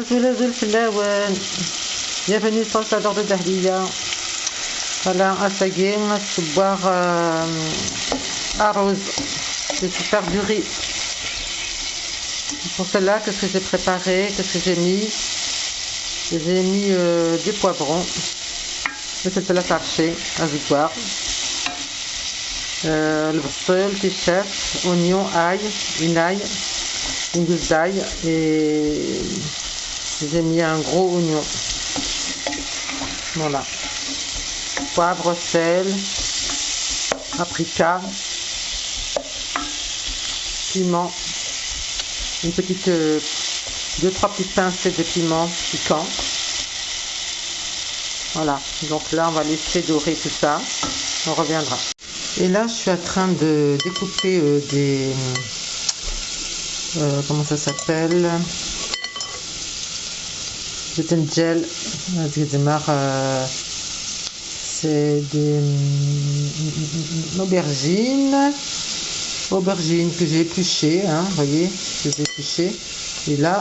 زول في اللاوان. Bienvenue sur le salon de Dahlia. Voilà, un sagé, un boire arrose. Je vais faire du riz. Pour cela, qu'est-ce que j'ai préparé? Qu'est-ce que j'ai mis? J'ai mis des poivrons. مثل ثلاث عرشي أزوار البصل كشاف oignon ail une gousse d'ail et j'ai mis un gros oignon. Voilà, poivre, sel, paprika, piment, une petite 2-3 petites pincées de piment piquant. Voilà, donc là on va laisser dorer tout ça, on reviendra. Et là je suis en train de découper des comment ça s'appelle, gel, c'est des aubergines que j'ai épluchées, hein, vous voyez, je les ai épluchées, et là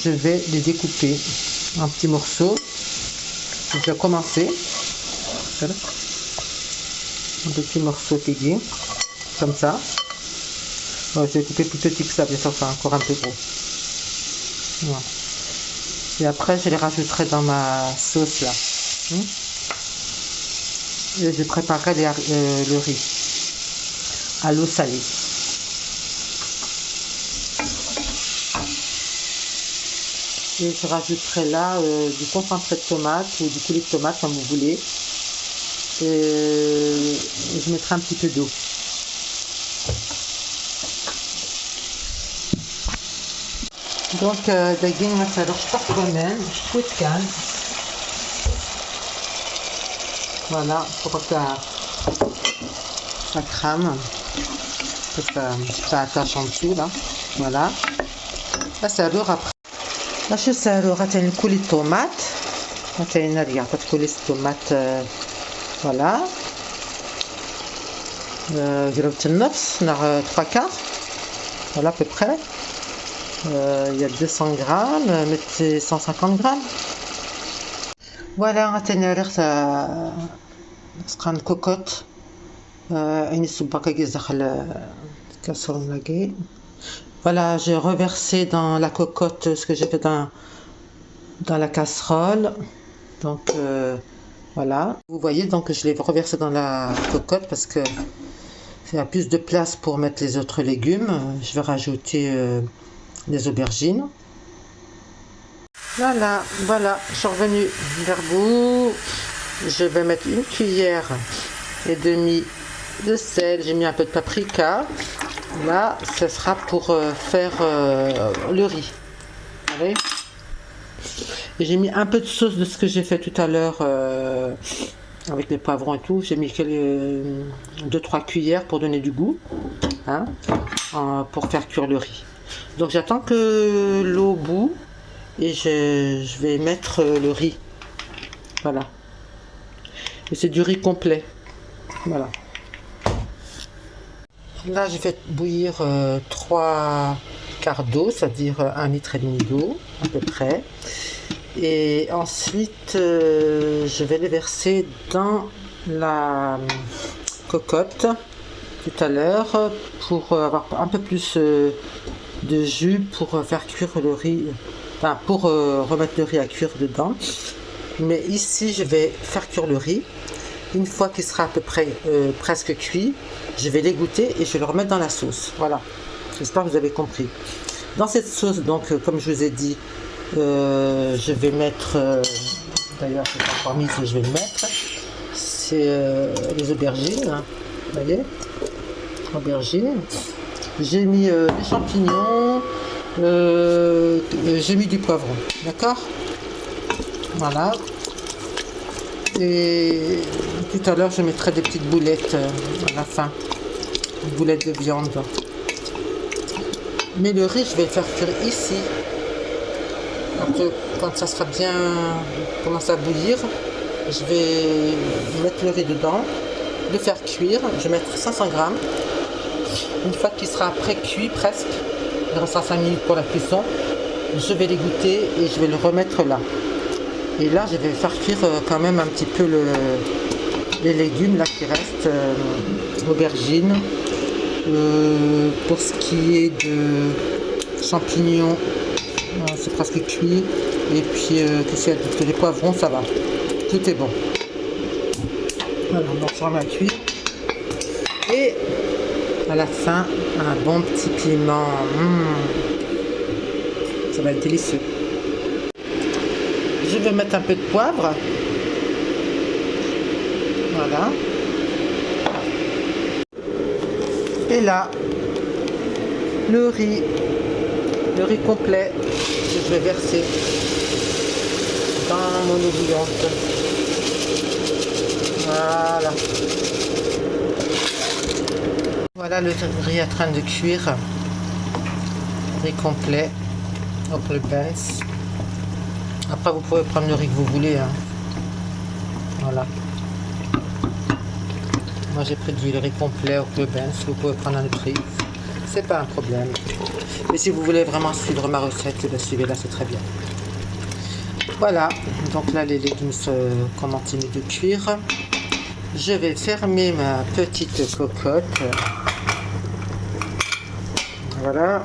je vais les découper en petits morceaux. Je vais commencer voilà. Un petit morceau qui comme ça. Je vais couper plus petit que ça, bien sûr, c'est encore un peu gros. Voilà. Et après, je les rajouterai dans ma sauce là. Et je préparerai le riz à l'eau salée. Et je rajouterai là du concentré de tomate ou du coulis de tomate comme vous voulez. Et je mettrai un petit peu d'eau. Donc, دقيق مثلا شطح كمان شوية كان. Voilà, pour que ça crame. Que ça attache en dessous là. Voilà. Là, ça dure après. باش نسالو غتعني كولي الطوماط غتعني ريع كتكولي الطوماط فوالا ضربت النص نغ 3 كار فوالا ببخي il y a 200 grammes mettez 150 grammes فوالا غتعني ريغ سقان كوكوت عيني الصباكه كيز داخل الكاسرون لاكي. Voilà, j'ai reversé dans la cocotte ce que j'ai fait dans la casserole. Donc voilà. Vous voyez, donc je l'ai reversé dans la cocotte parce que il y a plus de place pour mettre les autres légumes. Je vais rajouter des aubergines. Voilà, je suis revenue vers vous. Je vais mettre une cuillère et demie de sel. J'ai mis un peu de paprika. Là, ce sera pour faire le riz. Vous voyez ? Et j'ai mis un peu de sauce de ce que j'ai fait tout à l'heure avec les poivrons et tout. J'ai mis 2-3 cuillères pour donner du goût, hein, pour faire cuire le riz. Donc j'attends que l'eau bout et je vais mettre le riz. Voilà. Et c'est du riz complet. Voilà. Là, je vais bouillir 3 quarts d'eau, c'est-à-dire 1,5 litre d'eau, à peu près. Et ensuite, je vais les verser dans la cocotte tout à l'heure pour avoir un peu plus de jus pour faire cuire le riz, enfin pour remettre le riz à cuire dedans. Mais ici, je vais faire cuire le riz. Une fois qu'il sera à peu près presque cuit, je vais l'égoutter et je vais le remettre dans la sauce. Voilà, j'espère que vous avez compris. Dans cette sauce, donc comme je vous ai dit, je vais mettre, d'ailleurs c'est pas encore mis, je vais le mettre, c'est les aubergines, hein, vous voyez, aubergines. J'ai mis des champignons, j'ai mis du poivron, d'accord? Voilà. Et tout à l'heure, je mettrai des petites boulettes à la fin, des boulettes de viande. Mais le riz, je vais le faire cuire ici. Après, quand ça sera bien commencé à bouillir, je vais mettre le riz dedans, le faire cuire. Je vais mettre 500 grammes. Une fois qu'il sera pré-cuit presque, il restera 5 minutes pour la cuisson. je vais l'égoutter et je vais le remettre là. Et là, je vais faire cuire quand même un petit peu les légumes là qui restent, aubergines. Pour ce qui est de champignons, c'est presque cuit. Et puis qu'est-ce qu'il y a d'autre? Les poivrons, ça va. Tout est bon. Voilà, donc ça va cuire. Et à la fin, un bon petit piment. Ça va être délicieux. Je vais mettre un peu de poivre. Voilà. Et là, le riz complet que je vais verser dans mon eau bouillante. Voilà. Voilà le riz en train de cuire. Riz complet. Hop, le pince. Après, vous pouvez prendre le riz que vous voulez. Hein. Voilà. Moi, j'ai pris du riz complet au clubens. Vous pouvez prendre un autre riz. C'est pas un problème. Mais si vous voulez vraiment suivre ma recette, suivez-la, c'est très bien. Voilà. Donc là, les légumes continuent de cuire. Je vais fermer ma petite cocotte. Voilà.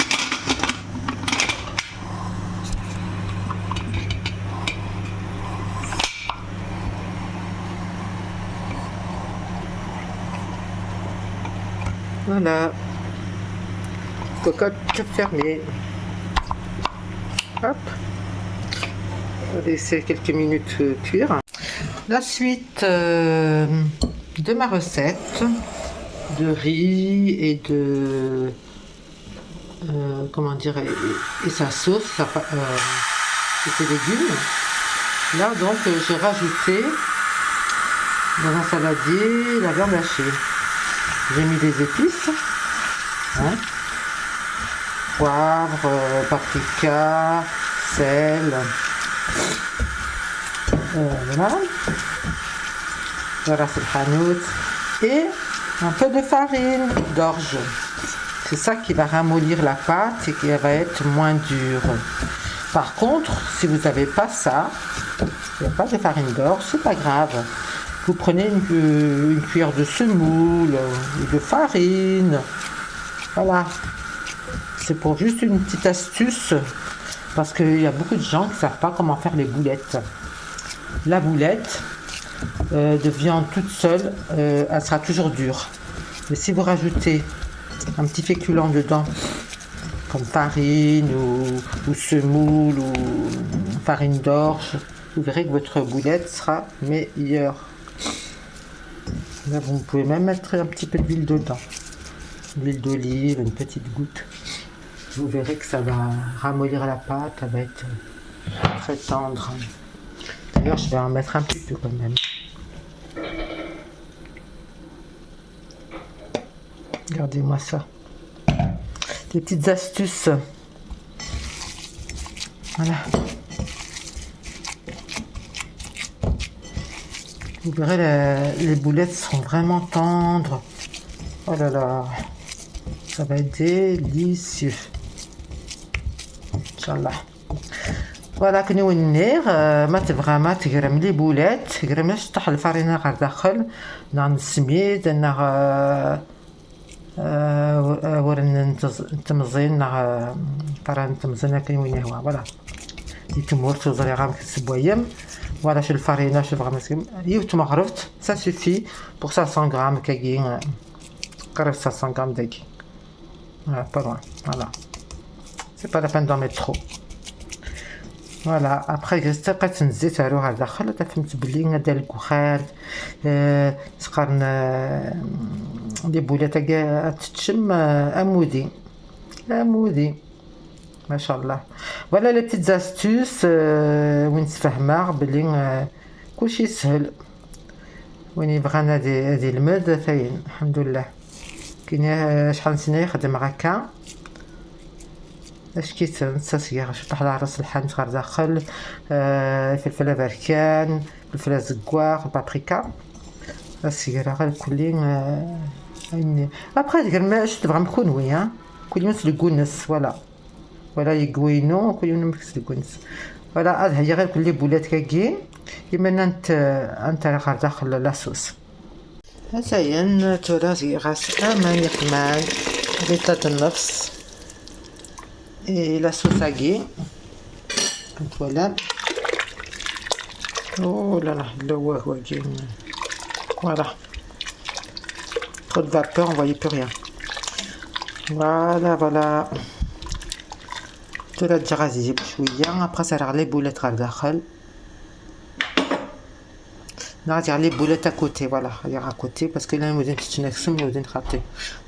Voilà, cocotte fermée. Hop, on va laisser quelques minutes cuire. La suite de ma recette de riz et de comment dire, et sa sauce, et ses légumes. Là donc j'ai rajouté dans un saladier la viande hachée. J'ai mis des épices, hein, poivre, paprika, sel, voilà, voilà c'est le hanout, et un peu de farine d'orge. C'est ça qui va ramollir la pâte et qui va être moins dure. Par contre, si vous n'avez pas ça, il n'y a pas de farine d'orge, c'est pas grave. Vous prenez une cuillère de semoule ou de farine. Voilà. C'est pour juste une petite astuce. Parce qu'il y a beaucoup de gens qui ne savent pas comment faire les boulettes. La boulette de viande toute seule, elle sera toujours dure. Mais si vous rajoutez un petit féculent dedans, comme farine ou semoule ou farine d'orge, vous verrez que votre boulette sera meilleure. Là, vous pouvez même mettre un petit peu d'huile dedans. L'huile d'olive, une petite goutte. Vous verrez que ça va ramollir la pâte, elle va être très tendre. D'ailleurs, je vais en mettre un petit peu quand même. Regardez-moi ça. Des petites astuces. Voilà. Vous verrez, les boulettes seront vraiment tendres. Oh là là, ça va être délicieux. Inch'Allah. Voilà, كي نونير ما تبغى تقرم لي بولات قرمش طح الفرينة غير داخل نعم السميد نغ ورن تمزين نغ فران تمزين كي نونيه voilà. يتمور توزري غام كتسبويم. Voilà, je le farine, je le farine. Ça suffit pour 500 grammes de 500 grammes de voilà, pas loin. Voilà. C'est pas la peine d'en mettre trop. Voilà. Après, je vais mettre un zit à l'eau à l'intérieur. Tu fais بلي غدا الكخار تقارن les boulettes تتشم amodi. ما شاء الله. Voilà les petites astuces وين تفهمها بلي كلشي سهل وين بغانا هذه المد فاين الحمد لله. كاين شحال سنه يخدم هكا اش كيتنسى صغير شطح على راس الحان صغار داخل فلفله بركان فلفله زكواغ بابريكا الصغيره غير كلين ابخي ديك الماء شفت بغا مكونوي كل يوم تلقونس. فوالا voilà يقوينو وكلهم مكس الكونس فوالا. هذا هي غير كل بولات كاكين يمنا انت راه داخل لاصوص هساين تورازي غاسقه ما يحمل غيطات النفس لاصوص كاكين فوالا. Oh là là, le wahwagin. Voilà. Trop de vapeur, on voyait plus rien. Voilà, voilà. Tout la djarazi بشوية. Après ça راح les boulettes على الداخل. نرجع les boulettes à côté, voilà. À côté parce que là nous devons تنقسم nous devons rater.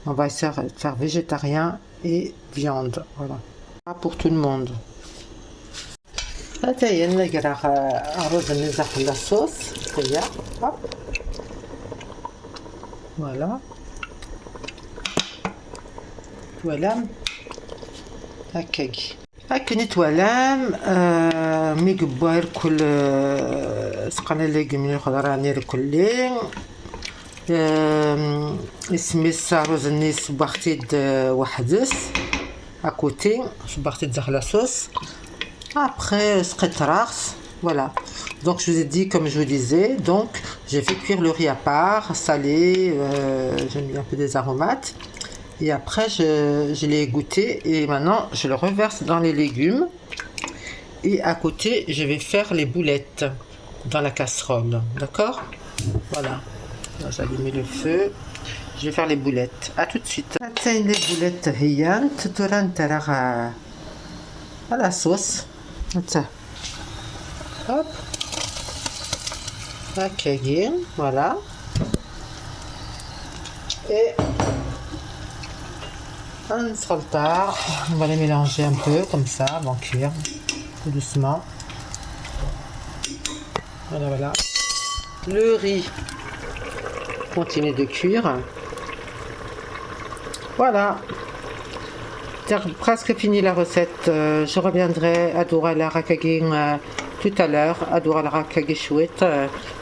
On va essayer de faire végétarien et viande, voilà. Pas pour tout le monde. هاتايا نقرا الرز النزاح في الصوص هيا فوالا توالام هكاكي هاكا نتوالام مي قباير كل سقنا ليغوم الخضراء نير كلين اسمي رز النيس بختيد وحدس اكوتي بختيد داخل لاصوص. Après, voilà. Donc je vous ai dit, comme je vous disais, donc j'ai fait cuire le riz à part, salé, j'ai mis un peu des aromates. Et après, je l'ai égoutter et maintenant je le reverse dans les légumes. Et à côté, je vais faire les boulettes dans la casserole, d'accord? Voilà. J'allume le feu. Je vais faire les boulettes. À tout de suite. Les boulettes riantes, à la sauce. Hop, ok, voilà. Et un saltard, on va les mélanger un peu comme ça, avant de cuire, tout doucement. Voilà, voilà. Le riz continue de cuire. Voilà. C'est presque fini la recette. Je reviendrai à Doura la rakagin tout à l'heure. À Doura la rakagin chouette.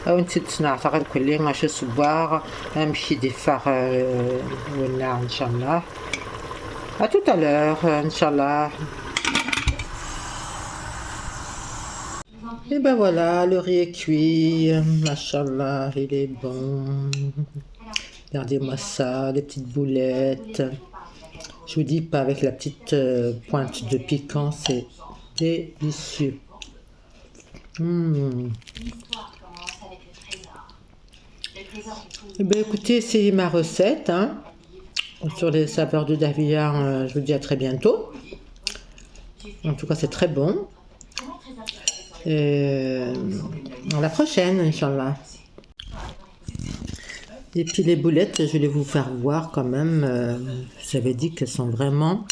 On s'est نعتقد كلين ماشي صبار نمشي دفار ولا إن شاء الله. À tout à l'heure إن شاء الله. Et ben voilà, le riz est cuit. Machallah, il est bon. Regardez-moi ça, les petites boulettes. Je vous dis pas avec la petite pointe de piquant, c'est délicieux. Eh bien, écoutez, essayez ma recette hein, sur les saveurs de Davillard. Je vous dis à très bientôt. En tout cas, c'est très bon. Et à la prochaine, Inch'Allah. Et puis les boulettes, je vais vous faire voir quand même. J'avais dit qu'elles sont vraiment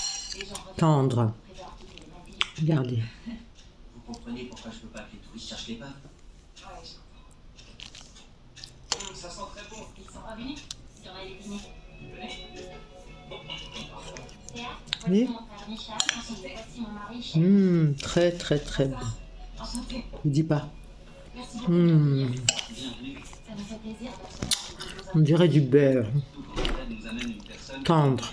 tendres. Regardez. Vous comprenez pourquoi je peux pas appeler tout, je cherche les pas. Ça sent très bon. Ils sont revenus sur les dîners. Oui. Très très très bon. Je vous dis pas. On dirait du beurre. Tendre.